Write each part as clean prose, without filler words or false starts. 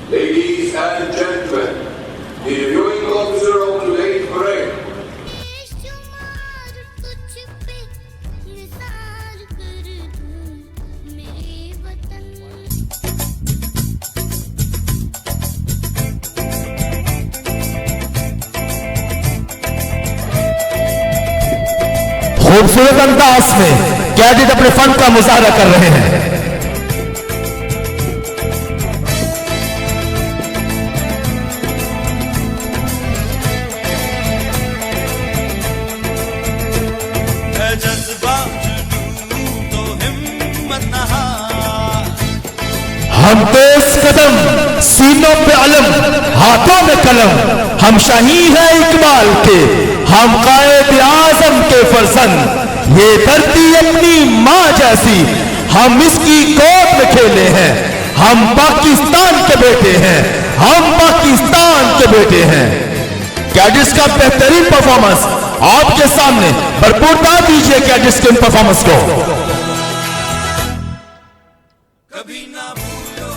Ladies and gentlemen, the reviewing officer of today's parade. खूबसूरत अंदाज में कैडेट अपने फन का मुजाहरा कर रहे हैं। हम तेज कदम, सीनों पे अलम, हाथों में कलम, हम शाही है इकबाल के, हम कायद आजम के फरजंद, ये धरती अपनी माँ जैसी, हम इसकी गोद में खेले हैं, हम पाकिस्तान के बेटे हैं, हम पाकिस्तान के बेटे हैं। कैडेट्स का बेहतरीन परफॉर्मेंस आपके सामने, भरपूर ताल दीजिए कैडेट्स के परफॉर्मेंस को। कभी ना भूलो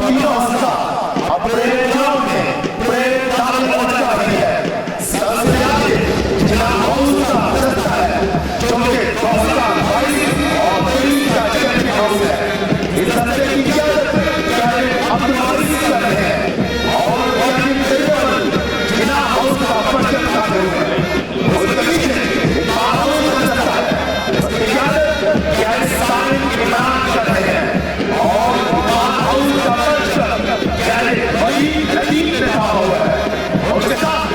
तीनों हंसा अपने नाम में प्रेम दाग लटका रही है। सबसे आगे जिला हौसला करता है क्योंकि हौसला भाई और पुलिस का चैंपियन हाउस है। इस हफ्ते की इजाजत कैडेट अब्दुल अजीज कर रहे हैं और कैडेट टेबल जिला हौसला परिषद का उसके पीछे कानून करता है। उसकी इजाजत कैडेट सामिल इमरान कर रहे हैं और हौसला परिषद कैडेट वजीद लतीफ ने कहा हुआ है। उसके साथ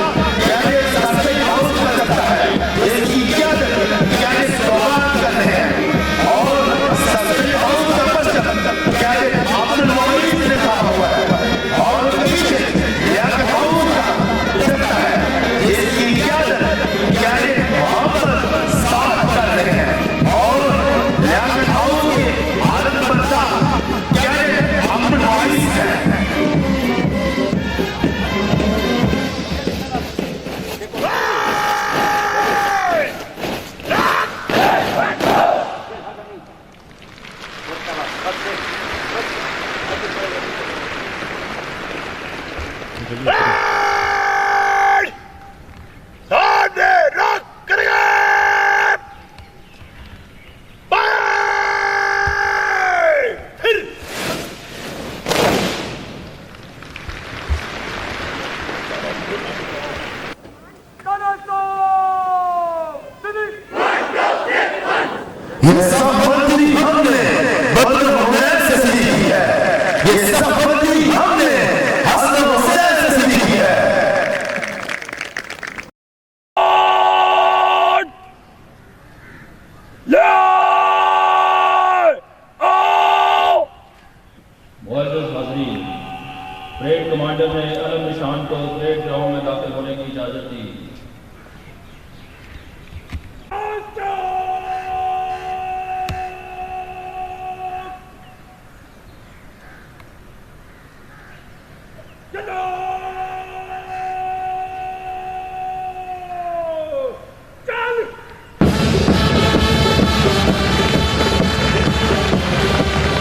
कैडेट सस्ते हौसला करता है। इसकी इजाजत कैडेट सोहान कर रहे हैं और सस्ते हौसला परिषद कैडेट अब्दुल अजीज ने कहा हुआ है और उसके पीछे लियाकत हौसला करता है। इसकी इजाजत कैडेट मोहम्मद साद कर रहे हैं और लियाकत हाउस के आनंद बरसात कैडेट अब्दुल अजीज हैं। ये सब बंदी हमने बदर हुसैन से सीखी है। ये सब बंदी हमने हसन हुसैन से सीखी है। मुअज़्ज़ज़ हाज़रीन, परेड कमांडर ने अलम निशान को परेड ग्राउंड में दाखिल होने की इजाज़त दी।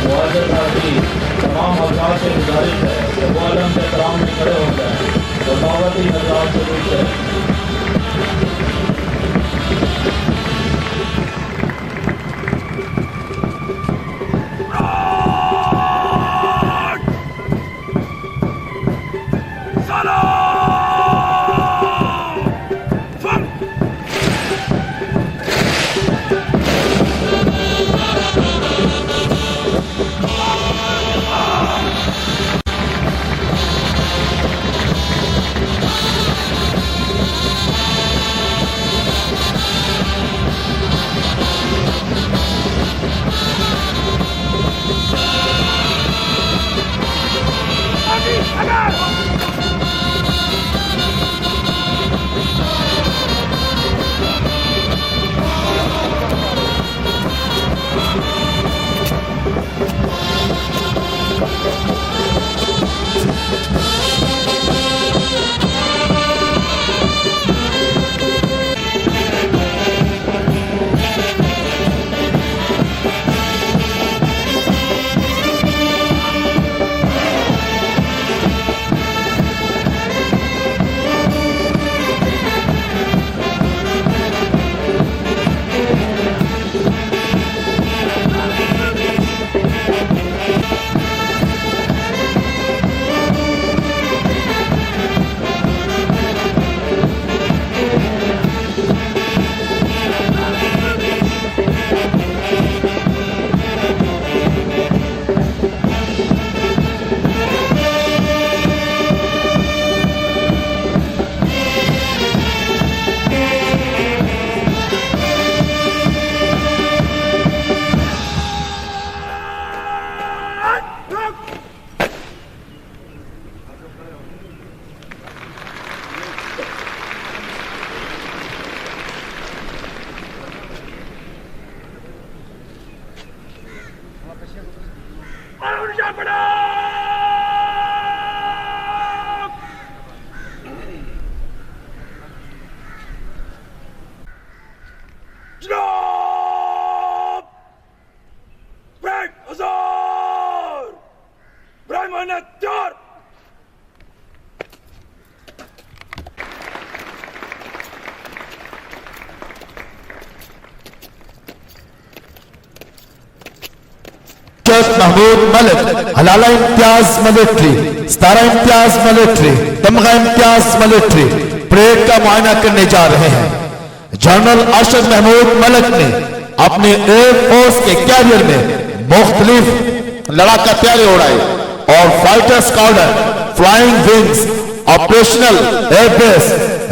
मुअज़्ज़ज़ हाज़रीन, तमाम अफ़राद से गुजारिश है कि वो अलम के एहतराम में खड़े हो जाएं। बगावती हज़रात से पूछे कौन है चोर? महमूद मलिक, हलाला इम्तियाज मिलिट्री, 17 इम्तियाज मिलिट्री, तमगा इम्तियाज मिलिट्री परेड का मुआयना करने जा रहे हैं। जनरल अरशद महमूद मलिक ने अपने एयरफोर्स के कैरियर में मुख्तलिफ लड़ाका तैयारी उड़ाई और fighter squadron, flying wings, operational airbase,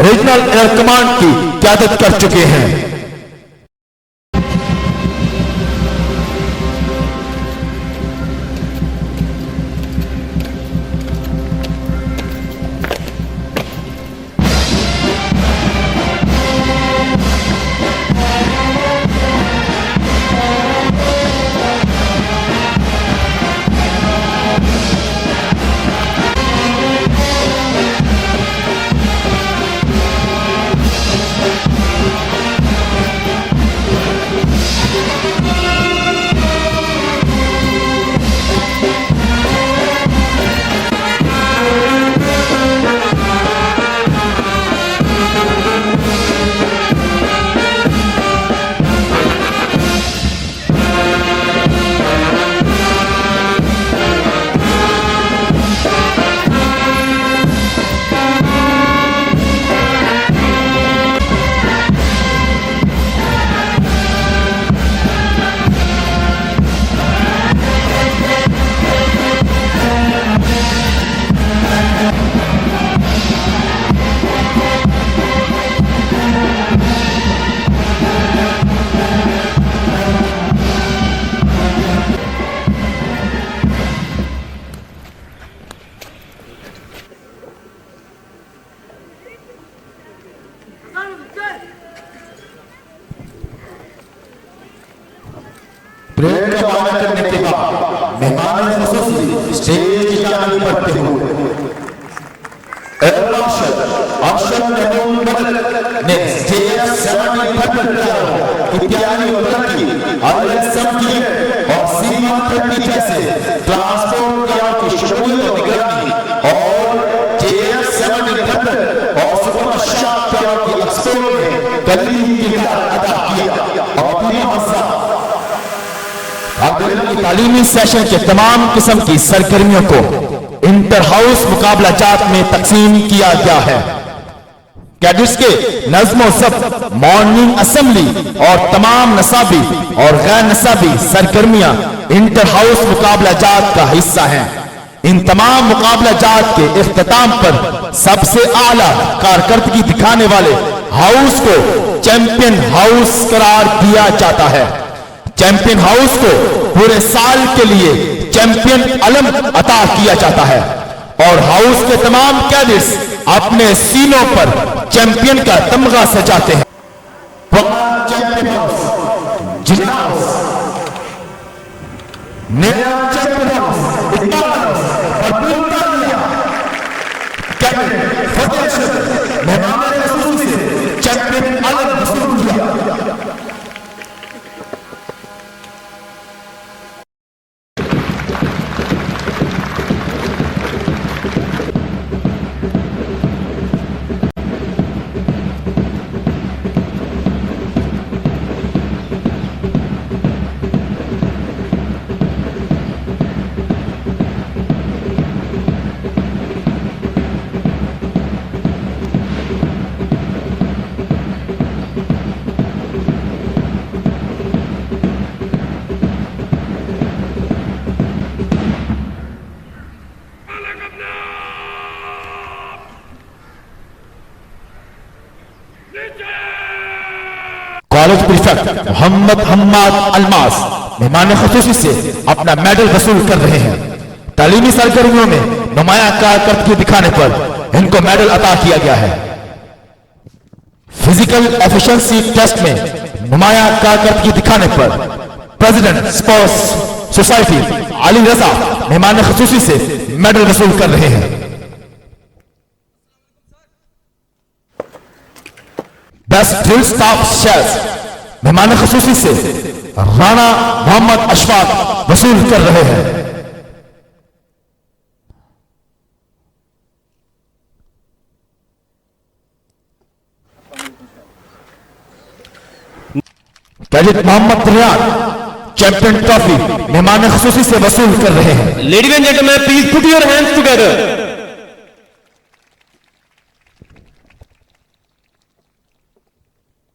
regional air command की क़यादत कर चुके हैं। परेड का मुआयना करने के बाद मेहमान खुसूसी स्टेज की जानिब बढ़ते हुए एयर मार्शल अरशद महमूद मलिक ने JF-70 की तैयारी और तरक्की, IS-78 और C-130 जैसे ट्रांसपोर्ट यार्ड की शमूलियत और निगरानी और JF-70 और सुपर शार्प यार्ड की एक्सपोर्ट में कलीदी किरदार अदा किया और अपनी तालीमी सेशन के तमाम किस्म की सरगर्मियों को इंटर हाउस मुकाबला जात में तकसीम किया गया है। कैडेट्स के नज़्म ज़ब्त, मॉर्निंग असेंबली और तमाम नसाबी और गैर नसाबी सरगर्मियां इंटर हाउस मुकाबला जात का हिस्सा हैं। इन तमाम मुकाबला जात के इख्तिताम पर सबसे आला कारकर्दगी दिखाने वाले हाउस को चैंपियन हाउस करार दिया जाता है। चैंपियन हाउस को पूरे साल के लिए चैंपियन अलम अता किया जाता है और हाउस के तमाम कैडेट्स अपने सीनों पर चैंपियन का तमगा सजाते हैं। चैंपियन हाउस, जिला हाउस, नया champion house, Iqbal house, cadet Fateh मेहमान खुसूसी से चैंपियन अलम वसूल किया। कॉलेज प्रीफेक्ट मोहम्मद हम्माद अलमास मेहमान खुसूसी से अपना मेडल वसूल कर रहे हैं। तालीमी सरगर्मियों में नुमाया कारकर्दगी दिखाने पर इनको मेडल अता किया गया है। फिजिकल एफिशिएंसी टेस्ट में नुमाया कारकर्दगी दिखाने पर प्रेसिडेंट स्पोर्ट्स सोसाइटी अली रजा मेहमान खुसूसी से मेडल वसूल कर रहे हैं। बेस्ट ड्रिल स्टाफ शेयर्स मेहमान खुसूसी से राणा मोहम्मद अशफाक वसूल कर रहे हैं। Major Mohammad Riyad champion trophy मेहमान खुसूसी से वसूल कर रहे हैं। Ladies and gentlemen, please put your hands together.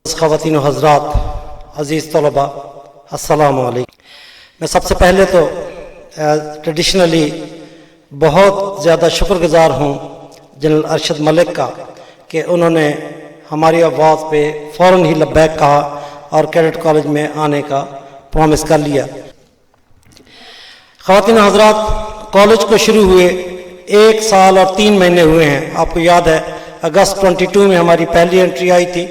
ख़वातीन और हज़रात, अज़ीज़ तलबा, अस्सलामु अलैकुम। मैं सबसे पहले तो ट्रेडिशनली बहुत ज़्यादा शुक्रगुज़ार हूँ जनरल अरशद मलिक का कि उन्होंने हमारी आवाज़ पे फ़ौरन ही लब्बैक कहा और कैडेट कॉलेज में आने का प्रॉमिस कर लिया। ख़वातीन और हज़रात, कॉलेज को शुरू हुए 1 साल और 3 महीने हुए हैं। आपको याद है अगस्त 22 में हमारी पहली एंट्री आई थी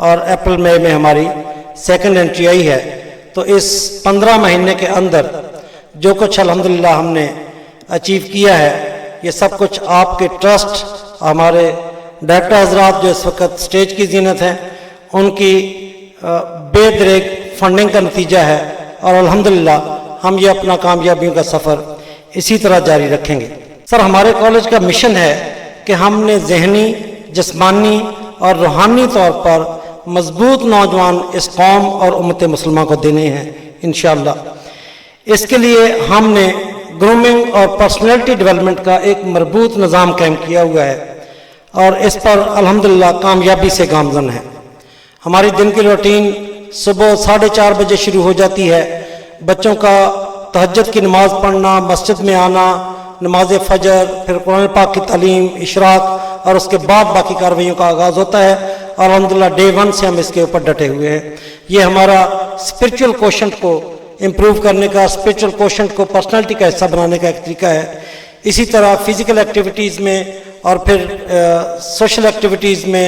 और अप्रैल मई में हमारी सेकंड एंट्री आई है। तो इस 15 महीने के अंदर जो कुछ अल्हम्दुलिल्लाह हमने अचीव किया है, ये सब कुछ आपके ट्रस्ट, हमारे डायरेक्टर हजरात जो इस वक्त स्टेज की जीनत हैं, उनकी बेदरेग फंडिंग का नतीजा है। और अल्हम्दुलिल्लाह हम ये अपना कामयाबियों का सफ़र इसी तरह जारी रखेंगे। सर, हमारे कॉलेज का मिशन है कि हमने जहनी, जिस्मानी और रूहानी तौर पर मजबूत नौजवान इस कौम और उम्मत मुसलमान को देने हैं इंशाअल्लाह। इसके लिए हमने ग्रूमिंग और पर्सनैलिटी डेवलपमेंट का एक मजबूत निज़ाम कायम किया हुआ है और इस पर अल्हम्दुलिल्लाह कामयाबी से गामज़न है। हमारी दिन की रूटीन सुबह 4:30 बजे शुरू हो जाती है। बच्चों का तहज्जुद की नमाज़ पढ़ना, मस्जिद में आना, नमाज फजर, फिर कुरान पाक की तालीम, इशराक और उसके बाद बाकी कार्रवाइयों का आगाज़ होता है। और अल्हम्दुलिल्लाह डे 1 से हम इसके ऊपर डटे हुए हैं। ये हमारा स्पिरिचुअल कोशेंट को इम्प्रूव करने का, स्पिरिचुअल कोशेंट को पर्सनैलिटी का हिस्सा बनाने का एक तरीका है। इसी तरह फिज़िकल एक्टिविटीज़ में और फिर सोशल एक्टिविटीज़ में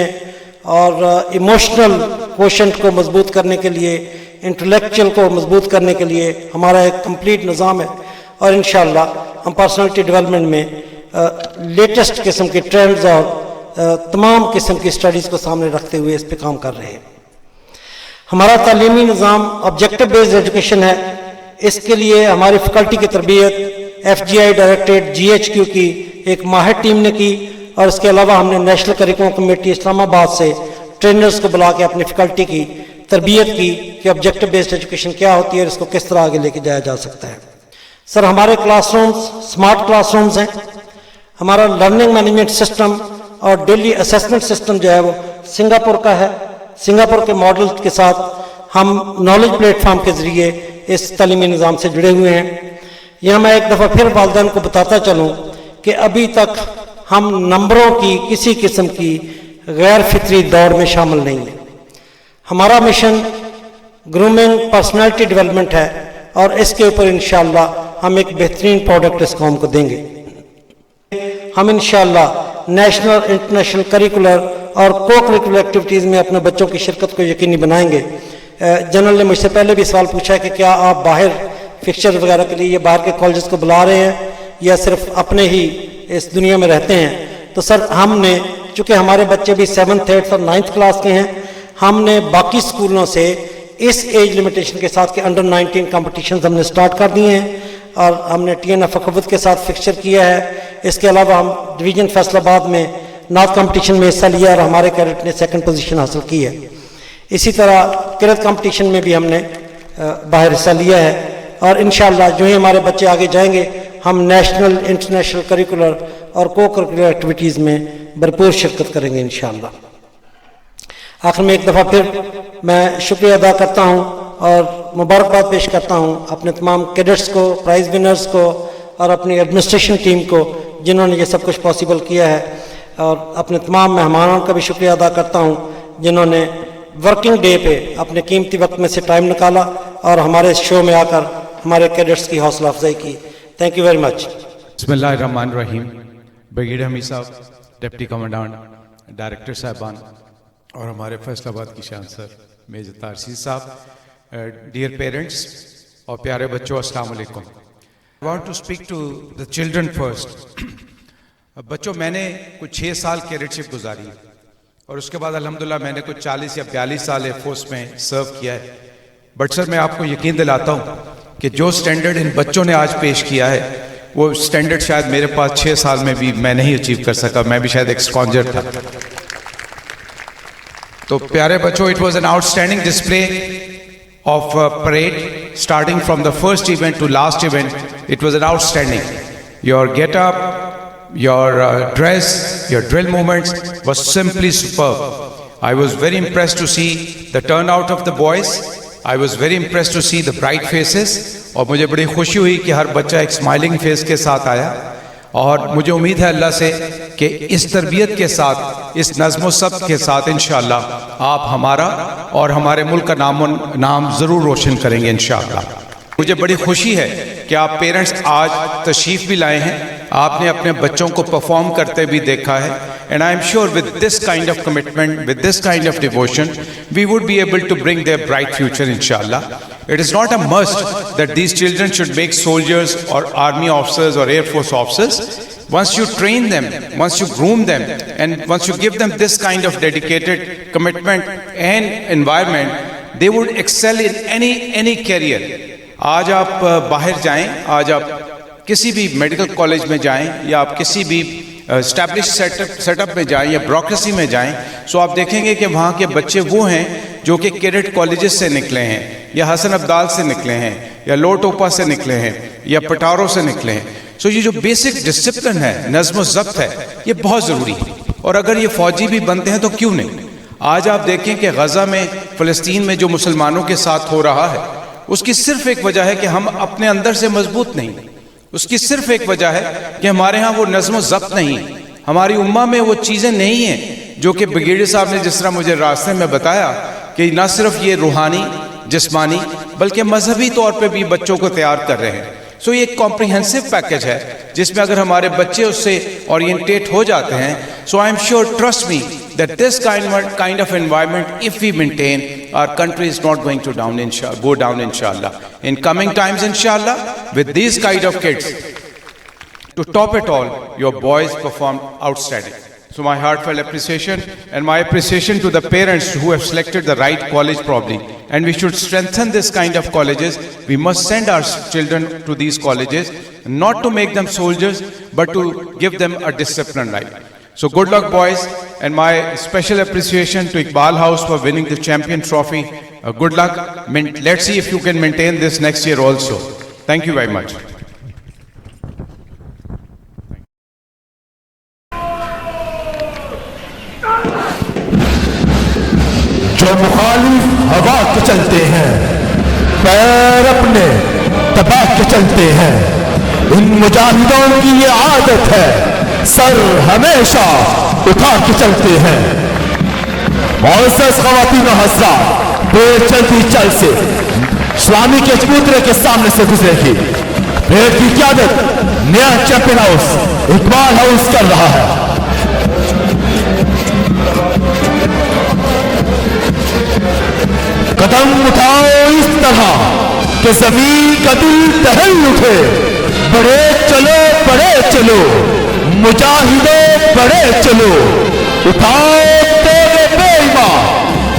और इमोशनल कोशेंट को मजबूत करने के लिए, इंटेलेक्चुअल को मजबूत करने के लिए हमारा एक कंप्लीट निज़ाम है। और इंशाअल्लाह हम पर्सनैलिटी डेवलपमेंट में लेटेस्ट किस्म के ट्रेंड्स और तमाम किस्म की स्टडीज़ को सामने रखते हुए इस पर काम कर रहे हैं। हमारा तालीमी निज़ाम ऑब्जेक्टिव बेस्ड एजुकेशन है। इसके लिए हमारी फैकल्टी की तरबियत FGI डायरेक्टरेट GHQ की एक माहिर टीम ने की और इसके अलावा हमने नेशनल करिकुलम कमेटी इस्लामाबाद से ट्रेनर्स को बुला के अपनी फैकल्टी की तरबियत की कि ऑब्जेक्टिव बेस्ड एजुकेशन क्या होती है और इसको किस तरह आगे लेके जाया जा सकता है। सर, हमारे क्लासरूम्स स्मार्ट क्लासरूम्स हैं। हमारा लर्निंग मैनेजमेंट सिस्टम और डेली असेसमेंट सिस्टम जो है वो सिंगापुर का है। सिंगापुर के मॉडल के साथ हम नॉलेज प्लेटफॉर्म के ज़रिए इस तालीमी निज़ाम से जुड़े हुए हैं। यहाँ मैं एक दफ़ा फिर वालिदैन को बताता चलूँ कि अभी तक हम नंबरों की किसी किस्म की गैर फितरी दौड़ में शामिल नहीं है। हमारा मिशन ग्रूमिंग पर्सनैलिटी डेवलपमेंट है और इसके ऊपर इंशाअल्लाह हम एक बेहतरीन प्रोडक्ट इस कौम को देंगे। हम इंशाअल्लाह नेशनल, इंटरनेशनल करिकुलर और को करिकुलर एक्टिविटीज़ में अपने बच्चों की शिरकत को यकीनी बनाएंगे। जनरल ने मुझसे पहले भी सवाल पूछा कि क्या आप बाहर फिक्चर वगैरह के लिए ये बाहर के कॉलेजेस को बुला रहे हैं या सिर्फ अपने ही इस दुनिया में रहते हैं। तो सर, हमने चूँकि हमारे बच्चे भी 7th, 8th और 9th क्लास के हैं, हमने बाकी स्कूलों से इस एज लिमिटेशन के साथ के अंडर 19 कॉम्पिटिशन हमने स्टार्ट कर दिए हैं और हमने TNF अखवत के साथ फिक्चर किया है। इसके अलावा हम डिवीज़न फैसलाबाद में नाथ कंपटीशन में हिस्सा लिया और हमारे कैडेट ने 2nd पोजीशन हासिल की है। इसी तरह किरत कंपटीशन में भी हमने बाहर हिस्सा लिया है और इंशाअल्लाह जो ही हमारे बच्चे आगे जाएंगे हम नेशनल, इंटरनेशनल करिकुलर और को करिकुलर एक्टिविटीज़ में भरपूर शिरकत करेंगे इंशाअल्लाह। आखिर में एक दफ़ा फिर मैं शुक्रिया अदा करता हूँ और मुबारकबाद पेश करता हूँ अपने तमाम कैडेट्स को, प्राइज़ विनर्स को और अपनी एडमिनिस्ट्रेशन टीम को जिन्होंने ये सब कुछ पॉसिबल किया है। और अपने तमाम मेहमानों का भी शुक्रिया अदा करता हूँ जिन्होंने वर्किंग डे पे अपने कीमती वक्त में से टाइम निकाला और हमारे इस शो में आकर हमारे कैडेट्स की हौसला अफजाई की। Thank you very much. बिस्मिल्लाहिर्रहमानिर्रहीम। ब्रिगेडियर हमीद साहब, डिप्टी कमांडेंट, डायरेक्टर साहबान और हमारे फैसलाबाद की शान सर मेजर तारसीर साहब, डियर पेरेंट्स और प्यारे बच्चों, अस्सलाम वालेकुम। I want to speak to the children first. बच्चों, मैंने कुछ 6 साल कैडेटशिप गुजारी और उसके बाद अल्हम्दुलिल्लाह मैंने कुछ 40 या 42 साल एयरफोर्स में सर्व किया है। बट सर, मैं आपको यकीन दिलाता हूँ कि जो स्टैंडर्ड इन बच्चों ने आज पेश किया है वो स्टैंडर्ड शायद मेरे पास 6 साल में भी मैं नहीं अचीव कर सका। मैं भी शायद एक स्कॉन्जर था। तो प्यारे बच्चों, it was an outstanding display of parade, starting from the first event to last event. It was an outstanding. Your get-up, your dress, your drill movements was simply superb. I was very impressed to see the turnout of the boys. I was very impressed to see the bright faces. और मुझे बड़ी खुशी हुई कि हर बच्चा एक smiling face के साथ आया, और मुझे उम्मीद है अल्लाह से कि इस तरबियत के साथ, इस नज़्म व ज़ब्त के साथ इंशाअल्लाह आप हमारा और हमारे मुल्क का नाम ज़रूर रोशन करेंगे इंशाअल्लाह। मुझे बड़ी खुशी है कि आप पेरेंट्स आज तशरीफ़ भी लाए हैं, आपने अपने बच्चों को परफॉर्म करते भी देखा है, and I am sure with this kind of commitment, with this kind of devotion, we would be able to bring their bright future इंशाअल्लाह। It is not a must that these children should make soldiers or army officers or air force officers. Once you train them, once you groom them, and once you give them this kind of dedicated commitment and environment, they would excel in any career. आज आप बाहर जाएं, आज आप किसी भी medical college में जाएं या आप किसी भी एस्टैब्लिश सेटअप में जाएं या ब्यूरोक्रेसी में जाएं, सो आप देखेंगे कि वहाँ के बच्चे वो हैं जो कि कैडेट कॉलेजेस से निकले हैं, या हसन अब्दाल से निकले हैं, या लोटोपा से निकले हैं, या पटारों से निकले हैं। सो ये जो बेसिक डिसिप्लिन है, नज़्म व ज़ब्त है, ये बहुत ज़रूरी है। और अगर ये फ़ौजी भी बनते हैं तो क्यों नहीं। आज आप देखें कि गज़ा में, फ़लस्तीन में जो मुसलमानों के साथ हो रहा है, उसकी सिर्फ एक वजह है कि हम अपने अंदर से मजबूत नहीं। उसकी सिर्फ एक वजह है कि हमारे यहाँ वो नज़्म व ज़ब्त नहीं, हमारी उम्मा में वो चीज़ें नहीं हैं जो कि ब्रिगेडियर साहब ने जिस तरह मुझे रास्ते में बताया कि न सिर्फ ये रूहानी जिस्मानी बल्कि मजहबी तौर पे भी बच्चों को तैयार कर रहे हैं। सो ये एक कॉम्प्रिहेंसिव पैकेज है जिसमें अगर हमारे बच्चे उससे ओरिएंटेट हो जाते हैं, so I am sure, trust me, that this kind of environment, if we maintain, our country is not going to go down inshallah. In coming times inshallah, with these kind of kids, to top it all, your boys performed outstanding. So my heartfelt appreciation, and my appreciation to the parents who have selected the right college probably. And we should strengthen this kind of colleges. We must send our children to these colleges, not to make them soldiers, but to give them a disciplined life. So good luck boys, and my special appreciation to Iqbal House for winning the champion trophy. Good luck. Let's see if you can maintain this next year also. Thank you very much. जो मुखालिफ हवा के चलते हैं, पैर अपने दबा के चलते हैं, इन मुजाहिदों की ये आदत है, सर हमेशा उठा के चलते हैं। मुअज़्ज़ज़ ख़वातीन व हज़रात, बेचलती चल से इस्लामी के चबूतरे के सामने से गुजरेगी। पेड़ की क़यादत नया चैंपियन हाउस इकबाल हाउस कर रहा है। कदम उठाओ इस तरह कि जमीन का दिल दहल उठे। बड़े चलो मुजाहिदों, बड़े चलो, उठाओ तेरे बेईमान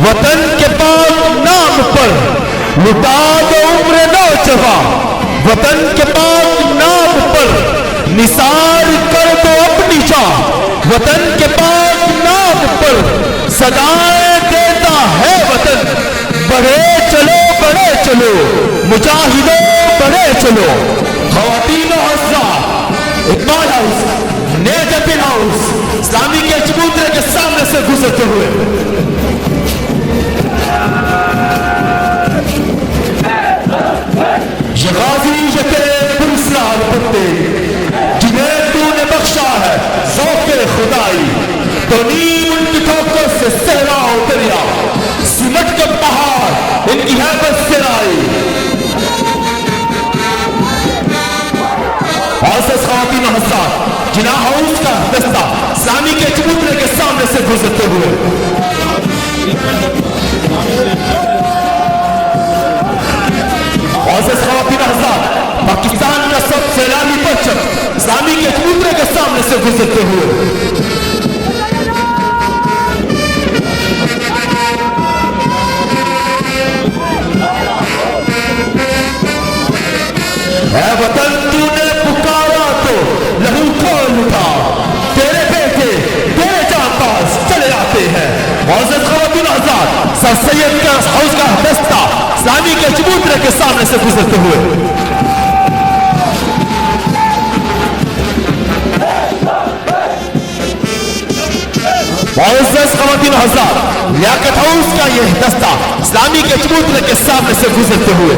वतन के पाक नाम पर, लुटा दो उम्र नौजवान वतन के पाक नाम पर, निसार कर दो अपनी जान वतन के पाक नाम पर, सदाएं देता है वतन। बड़े चलो मुजाहिदों, बड़े चलो। ख़वातीन व हज़रात, इकबाल हाउस, नया चैंपियन हाउस इस्लामी के चबूतरे के सामने से गुजरते हुए ये गाजी, ये तेरे पुरस्कार बंदे जिन्हें तूने बख्शा है ज़ौक़े खुदाई, तो नीम उनकी ठोकर से सहरा उतरिया, सिमट के पहाड़ इनकी हैबत से आई। ख़वातीन व हज़रात, जिना हाउस का दस्ता इस्लामी के चबूतरे के सामने से गुजरते हुए ख़वातीन व हज़रात, पाकिस्तान का सब सैलानी परचम इस्लामी के चबूतरे के सामने से गुजरते हुए वतन तूने पुकारा तो लहू खोल उठा, तेरे बेटे तेरे जांबाज चले आते हैं। मुअज़्ज़ज़ ख़वातीन व हज़रात, सर सैयद का हाउस का दस्ता इस्लामी के सामने से गुजरते हुए। खवातीन हज़रात, लियाकत हाउस का यह दस्ता इस्लामी के चबूतरे के सामने से गुजरते हुए।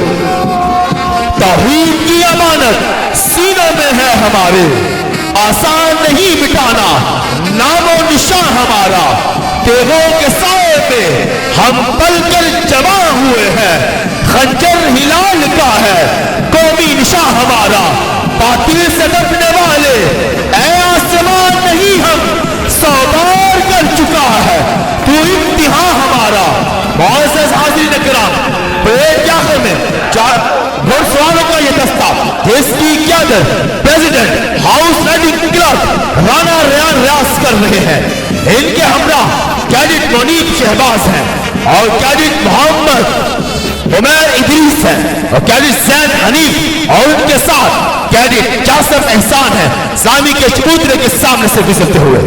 तौहीद की अमानत सीनों में है हमारे, आसान नहीं मिटाना नामो निशान हमारा। तेगों के साए में हम पलकर जमा हुए हैं, खंजर हिलाल का है कौमी निशान हमारा। बातिल से डरने वाले ऐ आसमान नहीं हम सौदार कर चुका है तू इम्तिहान हमारा। मुअज़्ज़ज़ हाज़िरीन किराम, परेड आखिर में घुड़सवारों का यह दस्ता जिसकी क़यादत president house riding club Rana Rayyan Riaz कर रहे हैं। इनके हमरा कैडेट मोनीब शहबाज हैं और कैडेट मोहम्मद उमर इदरीस है और कैडेट जैन हनीफ और उनके साथ कैडेट जासम एहसान है। इस्लामी के चबूतरे के सामने से गुजरते हुए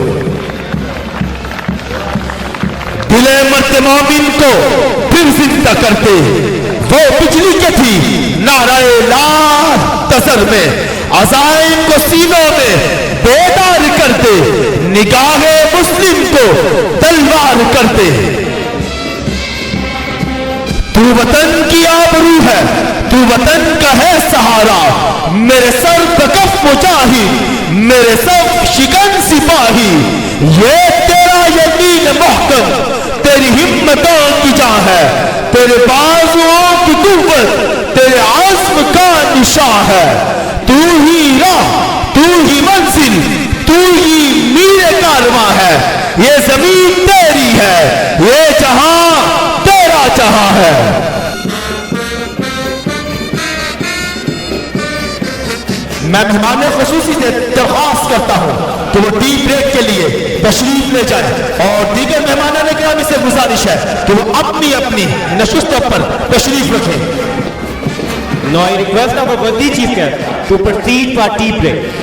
दिले मरते मोमिन को फिर जिंदा करते वो बिजली के थी नाराए ला तसर में, अज़ाइम को सीनों में बेदार करते, निगाहे मुस्लिम को तलवार करते। तू वतन की आबरू है, तू वतन का है सहारा, मेरे सर पे कफ मुजाहिद, मेरे सब शिकन सिपाही। ये तेरा यकीन महकम, तेरी हिम्मतों की जान है, तेरे बाजुओं की कुव्वत, तेरे आज़्म का निशान है। तू ही राह, तू ही मंजिल, तू ही मीरे कारवां है। ये जमीन तेरी है, ये जहां तेरा जहां है। मैं मेहमान ख़ुसूसी से दरख्वास्त करता हूं कि वो टी ब्रेक के लिए तशरीफ ले जाए और दीगर मेहमानान किराम से गुजारिश है कि वो अपनी अपनी नशिस्तों पर तशरीफ रखें। Now I request our Worthy Chief Guest to proceed for tea break.